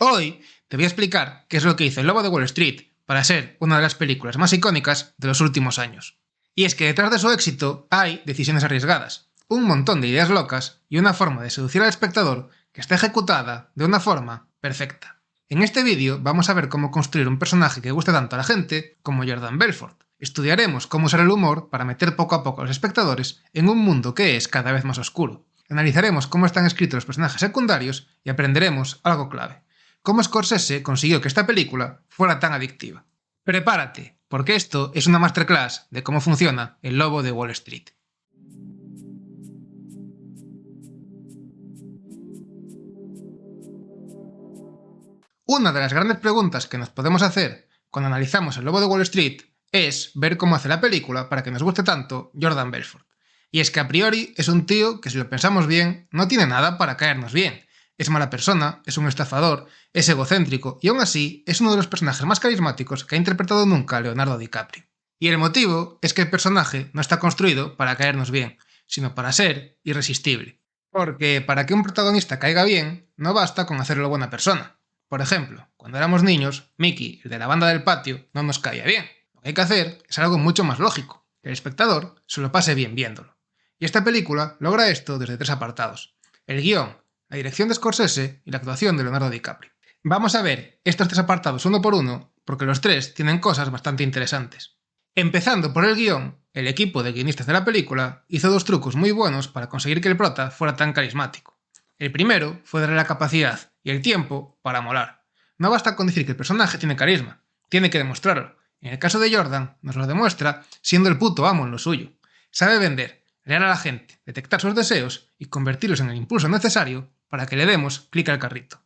Hoy te voy a explicar qué es lo que hizo El Lobo de Wall Street para ser una de las películas más icónicas de los últimos años. Y es que detrás de su éxito hay decisiones arriesgadas, un montón de ideas locas y una forma de seducir al espectador que está ejecutada de una forma perfecta. En este vídeo vamos a ver cómo construir un personaje que guste tanto a la gente como Jordan Belfort. Estudiaremos cómo usar el humor para meter poco a poco a los espectadores en un mundo que es cada vez más oscuro. Analizaremos cómo están escritos los personajes secundarios y aprenderemos algo clave: cómo Scorsese consiguió que esta película fuera tan adictiva. Prepárate, porque esto es una masterclass de cómo funciona El Lobo de Wall Street. Una de las grandes preguntas que nos podemos hacer cuando analizamos El Lobo de Wall Street es ver cómo hace la película para que nos guste tanto Jordan Belfort. Y es que a priori es un tío que, si lo pensamos bien, no tiene nada para caernos bien. Es mala persona, es un estafador, es egocéntrico y aún así es uno de los personajes más carismáticos que ha interpretado nunca Leonardo DiCaprio. Y el motivo es que el personaje no está construido para caernos bien, sino para ser irresistible. Porque para que un protagonista caiga bien, no basta con hacerlo buena persona. Por ejemplo, cuando éramos niños, Mickey, el de la banda del patio, no nos caía bien. Lo que hay que hacer es algo mucho más lógico: que el espectador se lo pase bien viéndolo. Y esta película logra esto desde tres apartados: el guión, la dirección de Scorsese y la actuación de Leonardo DiCaprio. Vamos a ver estos tres apartados uno por uno, porque los tres tienen cosas bastante interesantes. Empezando por el guión, el equipo de guionistas de la película hizo dos trucos muy buenos para conseguir que el prota fuera tan carismático. El primero fue darle la capacidad y el tiempo para molar. No basta con decir que el personaje tiene carisma, tiene que demostrarlo. En el caso de Jordan, nos lo demuestra siendo el puto amo en lo suyo. Sabe vender, leer a la gente, detectar sus deseos y convertirlos en el impulso necesario para que le demos clic al carrito.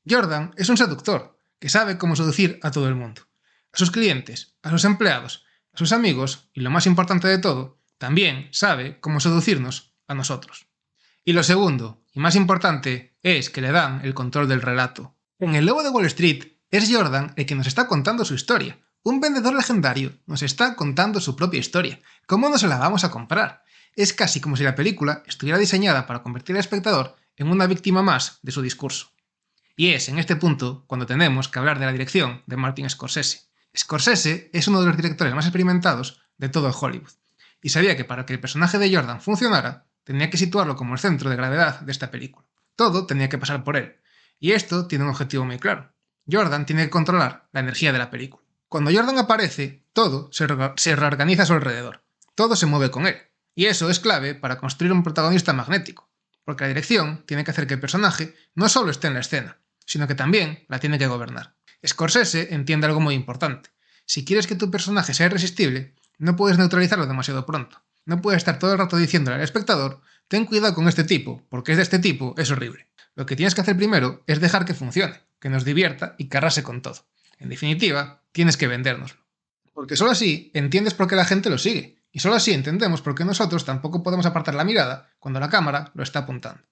Jordan es un seductor que sabe cómo seducir a todo el mundo: a sus clientes, a sus empleados, a sus amigos y, lo más importante de todo, también sabe cómo seducirnos a nosotros. Y lo segundo, y más importante, es que le dan el control del relato. En El Lobo de Wall Street es Jordan el que nos está contando su historia. Un vendedor legendario nos está contando su propia historia. ¿Cómo no se la vamos a comprar? Es casi como si la película estuviera diseñada para convertir al espectador en una víctima más de su discurso. Y es en este punto cuando tenemos que hablar de la dirección de Martin Scorsese. Scorsese es uno de los directores más experimentados de todo Hollywood, y sabía que para que el personaje de Jordan funcionara, tenía que situarlo como el centro de gravedad de esta película. Todo tenía que pasar por él, y esto tiene un objetivo muy claro: Jordan tiene que controlar la energía de la película. Cuando Jordan aparece, todo se reorganiza a su alrededor, todo se mueve con él, y eso es clave para construir un protagonista magnético, porque la dirección tiene que hacer que el personaje no solo esté en la escena, sino que también la tiene que gobernar. Scorsese entiende algo muy importante: si quieres que tu personaje sea irresistible, no puedes neutralizarlo demasiado pronto. No puedes estar todo el rato diciéndole al espectador: ten cuidado con este tipo, porque es de este tipo, es horrible. Lo que tienes que hacer primero es dejar que funcione, que nos divierta y que arrase con todo. En definitiva, tienes que vendérnoslo. Porque solo así entiendes por qué la gente lo sigue, y solo así entendemos por qué nosotros tampoco podemos apartar la mirada cuando la cámara lo está apuntando.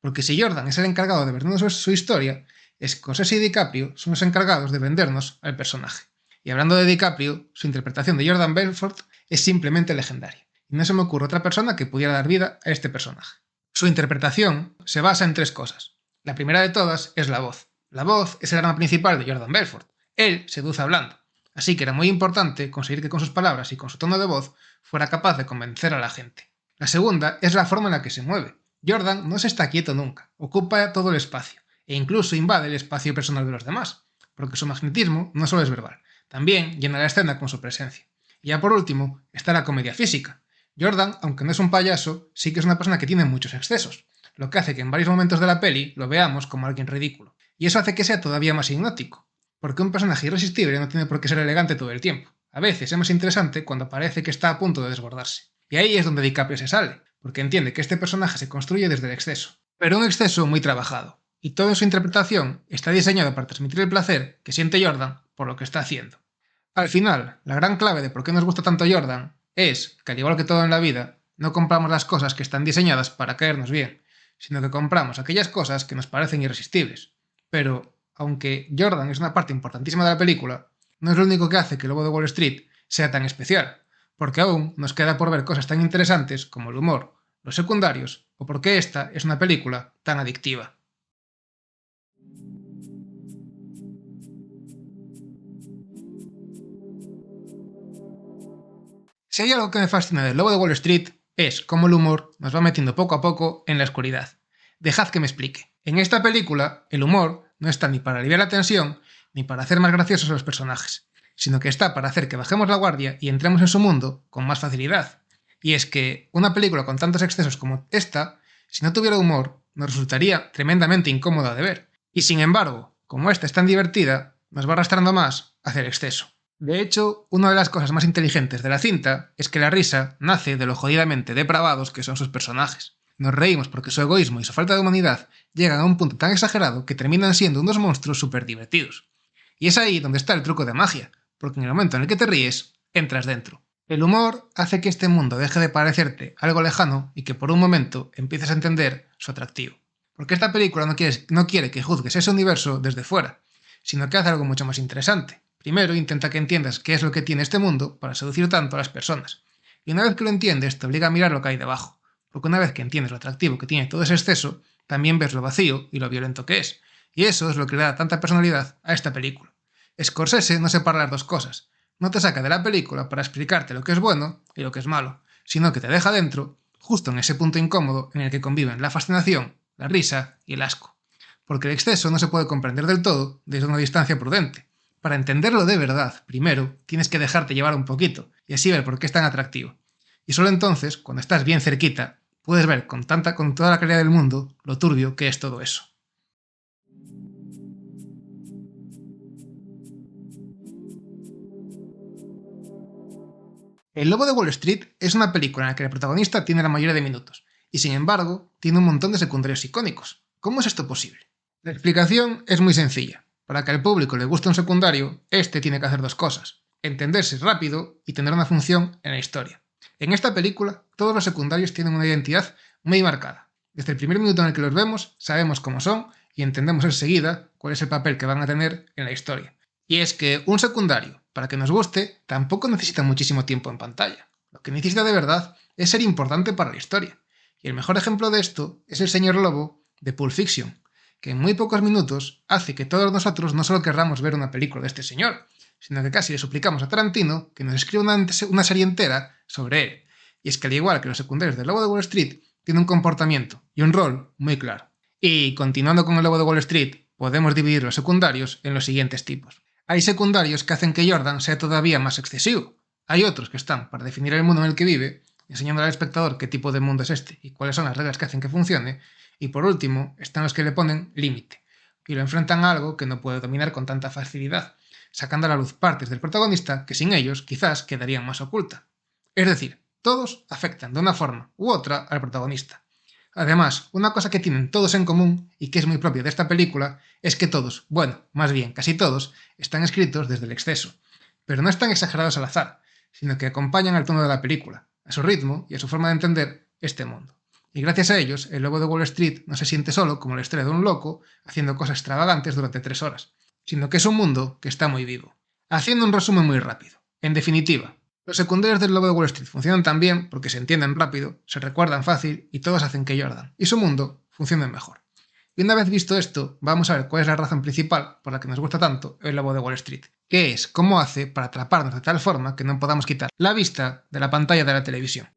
Porque si Jordan es el encargado de vendernos su historia, Scorsese y DiCaprio son los encargados de vendernos al personaje. Y hablando de DiCaprio, su interpretación de Jordan Belfort es simplemente legendaria, y no se me ocurre otra persona que pudiera dar vida a este personaje. Su interpretación se basa en tres cosas. La primera de todas es la voz. La voz es el arma principal de Jordan Belfort. Él seduce hablando, así que era muy importante conseguir que con sus palabras y con su tono de voz fuera capaz de convencer a la gente. La segunda es la forma en la que se mueve. Jordan no se está quieto nunca, ocupa todo el espacio, e incluso invade el espacio personal de los demás, porque su magnetismo no solo es verbal, también llena la escena con su presencia. Y ya por último está la comedia física. Jordan, aunque no es un payaso, sí que es una persona que tiene muchos excesos, lo que hace que en varios momentos de la peli lo veamos como alguien ridículo. Y eso hace que sea todavía más hipnótico, porque un personaje irresistible no tiene por qué ser elegante todo el tiempo. A veces es más interesante cuando parece que está a punto de desbordarse. Y ahí es donde DiCaprio se sale, porque entiende que este personaje se construye desde el exceso, pero un exceso muy trabajado, y toda su interpretación está diseñada para transmitir el placer que siente Jordan por lo que está haciendo. Al final, la gran clave de por qué nos gusta tanto Jordan es que, al igual que todo en la vida, no compramos las cosas que están diseñadas para caernos bien, sino que compramos aquellas cosas que nos parecen irresistibles. Pero, aunque Jordan es una parte importantísima de la película, no es lo único que hace que El Lobo de Wall Street sea tan especial, porque aún nos queda por ver cosas tan interesantes como el humor, los secundarios, o por qué esta es una película tan adictiva. Si hay algo que me fascina del Lobo de Wall Street es cómo el humor nos va metiendo poco a poco en la oscuridad. Dejad que me explique. En esta película, el humor no está ni para aliviar la tensión ni para hacer más graciosos a los personajes, sino que está para hacer que bajemos la guardia y entremos en su mundo con más facilidad. Y es que una película con tantos excesos como esta, si no tuviera humor, nos resultaría tremendamente incómoda de ver. Y sin embargo, como esta es tan divertida, nos va arrastrando más hacia el exceso. De hecho, una de las cosas más inteligentes de la cinta es que la risa nace de lo jodidamente depravados que son sus personajes. Nos reímos porque su egoísmo y su falta de humanidad llegan a un punto tan exagerado que terminan siendo unos monstruos súper divertidos. Y es ahí donde está el truco de magia, porque en el momento en el que te ríes, entras dentro. El humor hace que este mundo deje de parecerte algo lejano y que por un momento empieces a entender su atractivo. Porque esta película no quiere que juzgues ese universo desde fuera, sino que hace algo mucho más interesante. Primero intenta que entiendas qué es lo que tiene este mundo para seducir tanto a las personas. Y una vez que lo entiendes, te obliga a mirar lo que hay debajo. Porque una vez que entiendes lo atractivo que tiene todo ese exceso, también ves lo vacío y lo violento que es. Y eso es lo que le da tanta personalidad a esta película. Scorsese no separa las dos cosas. No te saca de la película para explicarte lo que es bueno y lo que es malo, sino que te deja dentro, justo en ese punto incómodo en el que conviven la fascinación, la risa y el asco. Porque el exceso no se puede comprender del todo desde una distancia prudente. Para entenderlo de verdad, primero, tienes que dejarte llevar un poquito y así ver por qué es tan atractivo. Y solo entonces, cuando estás bien cerquita, puedes ver con toda la claridad del mundo lo turbio que es todo eso. El Lobo de Wall Street es una película en la que el protagonista tiene la mayoría de minutos, y sin embargo, tiene un montón de secundarios icónicos. ¿Cómo es esto posible? La explicación es muy sencilla. Para que al público le guste un secundario, este tiene que hacer dos cosas: entenderse rápido y tener una función en la historia. En esta película, todos los secundarios tienen una identidad muy marcada. Desde el primer minuto en el que los vemos, sabemos cómo son y entendemos enseguida cuál es el papel que van a tener en la historia. Y es que un secundario, para que nos guste, tampoco necesita muchísimo tiempo en pantalla. Lo que necesita de verdad es ser importante para la historia. Y el mejor ejemplo de esto es el señor Lobo de Pulp Fiction, que en muy pocos minutos hace que todos nosotros no solo querramos ver una película de este señor, sino que casi le suplicamos a Tarantino que nos escriba una serie entera sobre él. Y es que al igual que los secundarios del Lobo de Wall Street, tiene un comportamiento y un rol muy claro. Y continuando con el Lobo de Wall Street, podemos dividir los secundarios en los siguientes tipos. Hay secundarios que hacen que Jordan sea todavía más excesivo. Hay otros que están para definir el mundo en el que vive, enseñando al espectador qué tipo de mundo es este y cuáles son las reglas que hacen que funcione. Y por último, están los que le ponen límite y lo enfrentan a algo que no puede dominar con tanta facilidad, sacando a la luz partes del protagonista que sin ellos quizás quedarían más ocultas. Es decir, todos afectan de una forma u otra al protagonista. Además, una cosa que tienen todos en común y que es muy propia de esta película es que todos, bueno, más bien casi todos, están escritos desde el exceso. Pero no están exagerados al azar, sino que acompañan al tono de la película, a su ritmo y a su forma de entender este mundo. Y gracias a ellos, el Lobo de Wall Street no se siente solo como la historia de un loco haciendo cosas extravagantes durante 3 horas, sino que es un mundo que está muy vivo. Haciendo un resumen muy rápido. En definitiva, los secundarios del Lobo de Wall Street funcionan tan bien porque se entienden rápido, se recuerdan fácil y todos hacen que Jordan y su mundo funcionen mejor. Y una vez visto esto, vamos a ver cuál es la razón principal por la que nos gusta tanto el Lobo de Wall Street, que es cómo hace para atraparnos de tal forma que no podamos quitar la vista de la pantalla de la televisión.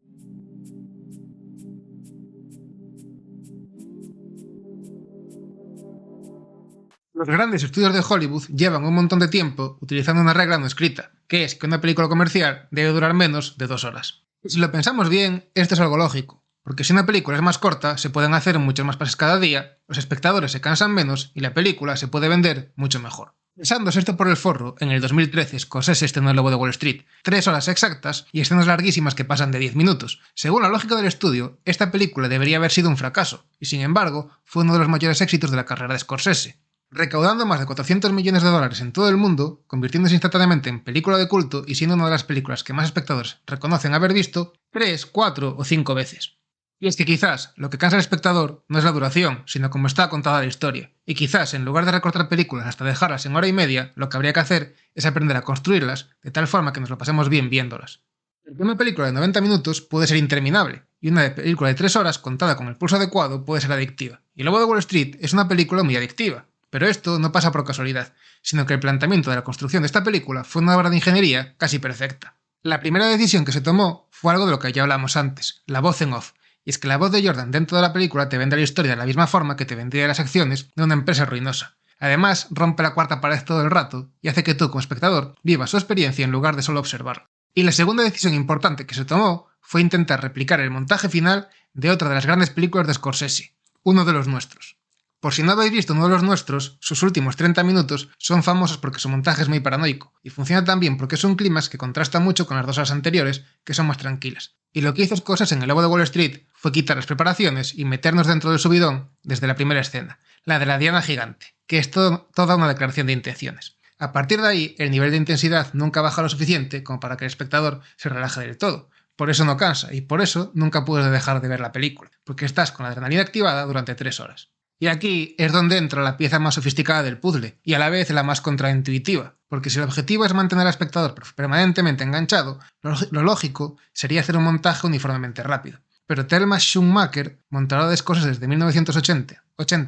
Los grandes estudios de Hollywood llevan un montón de tiempo utilizando una regla no escrita, que es que una película comercial debe durar menos de 2 horas. Y si lo pensamos bien, esto es algo lógico, porque si una película es más corta, se pueden hacer muchos más pases cada día, los espectadores se cansan menos y la película se puede vender mucho mejor. Pensándose esto por el forro, en el 2013 Scorsese estrenó El Lobo de Wall Street, 3 horas exactas y escenas larguísimas que pasan de 10 minutos. Según la lógica del estudio, esta película debería haber sido un fracaso, y sin embargo, fue uno de los mayores éxitos de la carrera de Scorsese. Recaudando más de 400 millones de dólares en todo el mundo, convirtiéndose instantáneamente en película de culto y siendo una de las películas que más espectadores reconocen haber visto 3, 4 o 5 veces. Y es que quizás lo que cansa al espectador no es la duración, sino cómo está contada la historia. Y quizás en lugar de recortar películas hasta dejarlas en 1 hora y media, lo que habría que hacer es aprender a construirlas de tal forma que nos lo pasemos bien viéndolas. Porque una película de 90 minutos puede ser interminable, y una película de 3 horas contada con el pulso adecuado puede ser adictiva. Y El Lobo de Wall Street es una película muy adictiva. Pero esto no pasa por casualidad, sino que el planteamiento de la construcción de esta película fue una obra de ingeniería casi perfecta. La primera decisión que se tomó fue algo de lo que ya hablamos antes, la voz en off. Y es que la voz de Jordan dentro de la película te vende la historia de la misma forma que te vendría las acciones de una empresa ruinosa. Además, rompe la cuarta pared todo el rato y hace que tú, como espectador, vivas su experiencia en lugar de solo observarla. Y la segunda decisión importante que se tomó fue intentar replicar el montaje final de otra de las grandes películas de Scorsese, uno de los nuestros. Por si no habéis visto uno de los nuestros, sus últimos 30 minutos son famosos porque su montaje es muy paranoico, y funciona también porque es un clímax que contrasta mucho con las 2 horas anteriores, que son más tranquilas. Y lo que hizo Scorsese en El Lobo de Wall Street fue quitar las preparaciones y meternos dentro del subidón desde la primera escena, la de la Diana gigante, que es toda una declaración de intenciones. A partir de ahí, el nivel de intensidad nunca baja lo suficiente como para que el espectador se relaje del todo. Por eso no cansa, y por eso nunca puedes dejar de ver la película, porque estás con la adrenalina activada durante 3 horas. Y aquí es donde entra la pieza más sofisticada del puzzle, y a la vez la más contraintuitiva, porque si el objetivo es mantener al espectador permanentemente enganchado, lo lógico sería hacer un montaje uniformemente rápido. Pero Thelma Schumacher, montadora de Scorsese desde 1980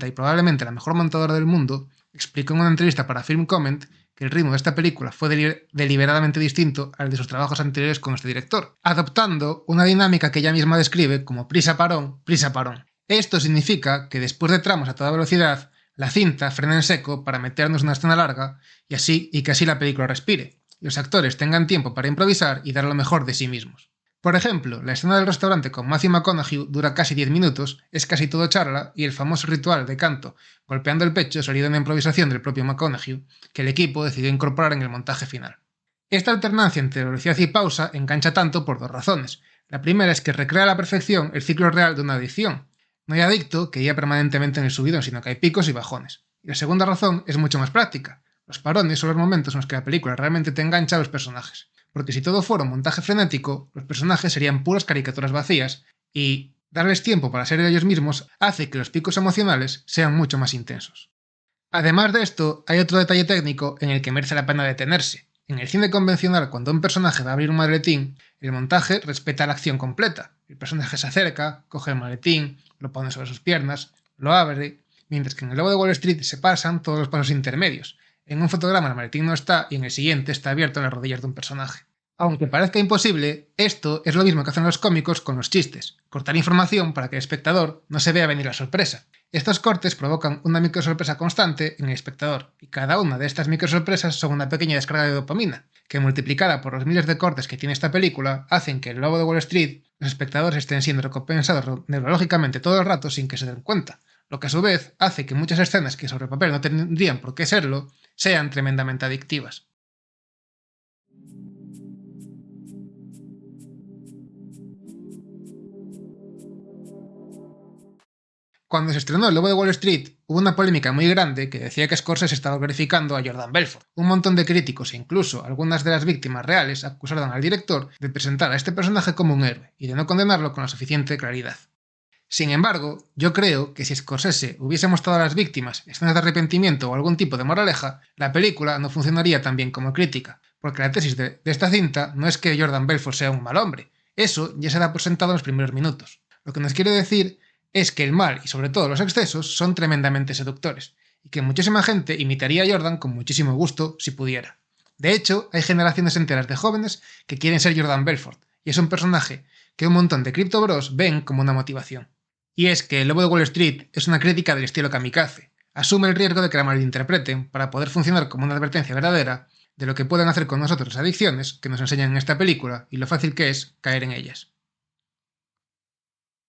y probablemente la mejor montadora del mundo, explicó en una entrevista para Film Comment que el ritmo de esta película fue deliberadamente distinto al de sus trabajos anteriores con este director, adoptando una dinámica que ella misma describe como prisa-parón, prisa-parón. Esto significa que después de tramos a toda velocidad, la cinta frena en seco para meternos una escena larga y que así la película respire, y los actores tengan tiempo para improvisar y dar lo mejor de sí mismos. Por ejemplo, la escena del restaurante con Matthew McConaughey dura casi 10 minutos, es casi todo charla y el famoso ritual de canto golpeando el pecho salido en la improvisación del propio McConaughey, que el equipo decidió incorporar en el montaje final. Esta alternancia entre velocidad y pausa engancha tanto por 2 razones. La primera es que recrea a la perfección el ciclo real de una adicción. No hay adicto que guía permanentemente en el subidón, sino que hay picos y bajones. Y la segunda razón es mucho más práctica. Los parones son los momentos en los que la película realmente te engancha a los personajes. Porque si todo fuera un montaje frenético, los personajes serían puras caricaturas vacías, y darles tiempo para ser ellos mismos hace que los picos emocionales sean mucho más intensos. Además de esto, hay otro detalle técnico en el que merece la pena detenerse. En el cine convencional, cuando un personaje va a abrir un maletín, el montaje respeta la acción completa. El personaje se acerca, coge el maletín, lo pone sobre sus piernas, lo abre, mientras que en El Lobo de Wall Street se pasan todos los pasos intermedios. En un fotograma el maletín no está y en el siguiente está abierto en las rodillas de un personaje. Aunque parezca imposible, esto es lo mismo que hacen los cómicos con los chistes, cortar información para que el espectador no se vea venir la sorpresa. Estos cortes provocan una microsorpresa constante en el espectador, y cada una de estas microsorpresas son una pequeña descarga de dopamina, que multiplicada por los miles de cortes que tiene esta película, hacen que El Lobo de Wall Street los espectadores estén siendo recompensados neurológicamente todo el rato sin que se den cuenta, lo que a su vez hace que muchas escenas que sobre papel no tendrían por qué serlo, sean tremendamente adictivas. Cuando se estrenó El Lobo de Wall Street, hubo una polémica muy grande que decía que Scorsese estaba glorificando a Jordan Belfort. Un montón de críticos e incluso algunas de las víctimas reales acusaron al director de presentar a este personaje como un héroe y de no condenarlo con la suficiente claridad. Sin embargo, yo creo que si Scorsese hubiese mostrado a las víctimas escenas de arrepentimiento o algún tipo de moraleja, la película no funcionaría tan bien como crítica, porque la tesis de esta cinta no es que Jordan Belfort sea un mal hombre, eso ya se da por sentado en los primeros minutos. Lo que nos quiere decir es que el mal y sobre todo los excesos son tremendamente seductores, y que muchísima gente imitaría a Jordan con muchísimo gusto si pudiera. De hecho, hay generaciones enteras de jóvenes que quieren ser Jordan Belfort, y es un personaje que un montón de Crypto Bros ven como una motivación. Y es que El Lobo de Wall Street es una crítica del estilo kamikaze. Asume el riesgo de que la malinterpreten para poder funcionar como una advertencia verdadera de lo que pueden hacer con nosotros las adicciones que nos enseñan en esta película y lo fácil que es caer en ellas.